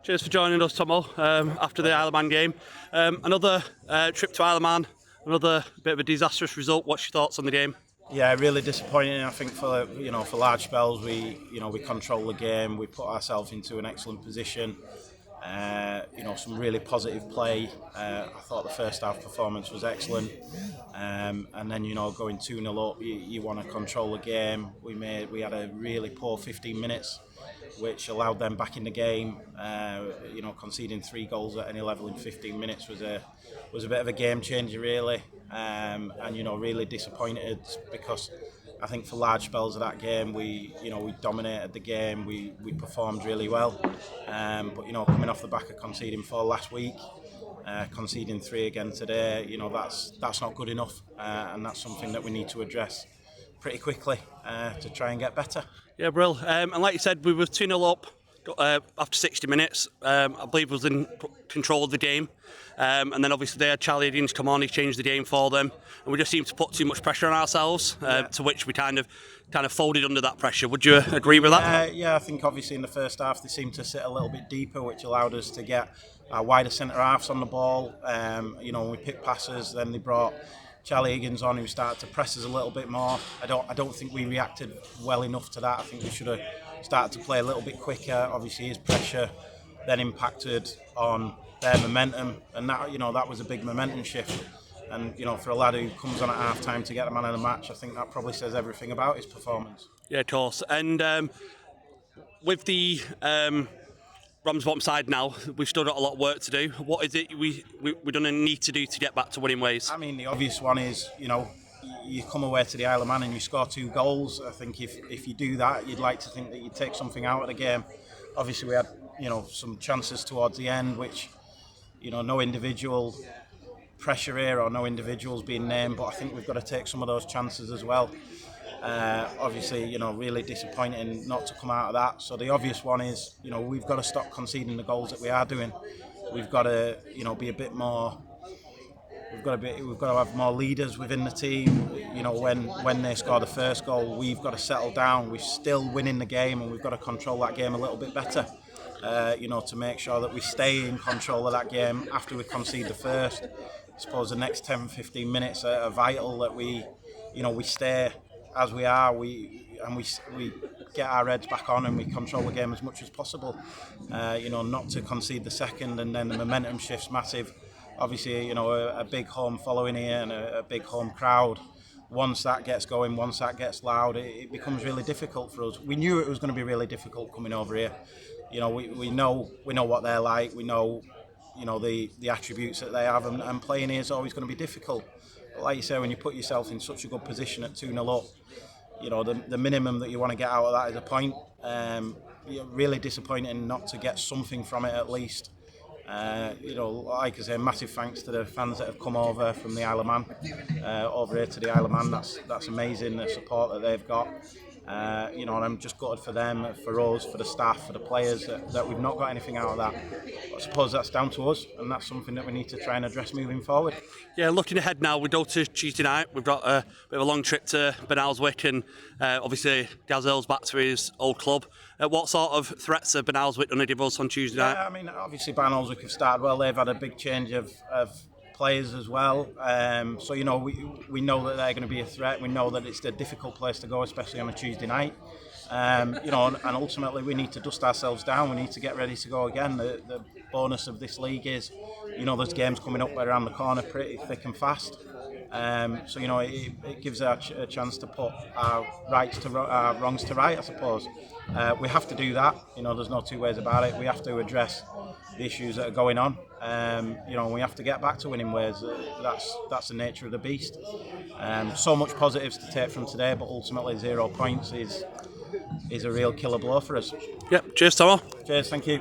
Cheers for joining us, Tomo, after the Isle of Man game. Another trip to Isle of Man, another bit of a disastrous result. What's your thoughts on the game? Yeah, really disappointing. I think for large spells we control the game. We put ourselves into an excellent position. Some really positive play. I thought the first half performance was excellent. And then going 2-0 up, you want to control the game. We had a really poor 15 minutes, which allowed them back in the game. Conceding 3 goals at any level in 15 minutes was a bit of a game changer, really. And really disappointed because I think for large spells of that game we dominated the game. We performed really well. But coming off the back of conceding 4 last week, conceding 3 again today, that's not good enough, and that's something that we need to address pretty quickly to try and get better. Yeah, Brill. And like you said, we were 2-0 up after 60 minutes. I believe was in control of the game. And then obviously they had Charlie Higgins come on, he changed the game for them. And we just seemed to put too much pressure on ourselves, to which we kind of folded under that pressure. Would you agree with that? Yeah, I think obviously in the first half they seemed to sit a little bit deeper, which allowed us to get our wider centre halves on the ball. We picked passes, then they brought Charlie Higgins on, who started to press us a little bit more. I don't think we reacted well enough to that. I think we should have started to play a little bit quicker. Obviously his pressure then impacted on their momentum, and that was a big momentum shift. And for a lad who comes on at half time to get the man of the match, I think that probably says everything about his performance. Yeah, of course. And with the Ramsbottom side now, we've still got a lot of work to do. What is it we're going to need to do to get back to winning ways? I mean, the obvious one is, you come away to the Isle of Man and you score 2 goals. I think if you do that, you'd like to think that you'd take something out of the game. Obviously, we had, some chances towards the end, which, no individual pressure here or no individuals being named, but I think we've got to take some of those chances as well. Obviously, really disappointing not to come out of that. So the obvious one is, we've got to stop conceding the goals that we are doing. We've got to, be a bit more. We've got to have more leaders within the team. When they score the first goal, we've got to settle down. We're still winning the game, and we've got to control that game a little bit better. To make sure that we stay in control of that game after we concede the first. I suppose the next 10-15 minutes are vital that we stay as we are. We get our heads back on and we control the game as much as possible. Not to concede the second, and then the momentum shifts massive. Obviously, a big home following here and a big home crowd. Once that gets going, once that gets loud, it becomes really difficult for us. We knew it was going to be really difficult coming over here. We know what they're like. We know, the attributes that they have, and playing here is always going to be difficult. But like you say, when you put yourself in such a good position at 2-0 up, the minimum that you want to get out of that is a point. Really disappointing not to get something from it at least. Like I say, massive thanks to the fans that have come over from the Isle of Man, over here to the Isle of Man. That's amazing, the support that they've got. And I'm just gutted for them, for us, for the staff, for the players that we've not got anything out of that. But I suppose that's down to us, and that's something that we need to try and address moving forward. Yeah, looking ahead now, we go to Tuesday night. We've got a bit of a long trip to Benalswick, and obviously Gazell's back to his old club. What sort of threats are Benalswick going to give us on Tuesday night? I mean, obviously Benalswick have started well. They've had a big change of players as well. So we know that they're going to be a threat. We know that it's a difficult place to go, especially on a Tuesday night. And ultimately we need to dust ourselves down. We need to get ready to go again. The bonus of this league is, there's games coming up around the corner pretty thick and fast. So it gives us a chance to put our wrongs to right, I suppose. We have to do that. There's no two ways about it. We have to address the issues that are going on. We have to get back to winning ways. That's the nature of the beast. So much positives to take from today, but ultimately 0 points is a real killer blow for us. Yep. Cheers, Tomo. Cheers. Thank you.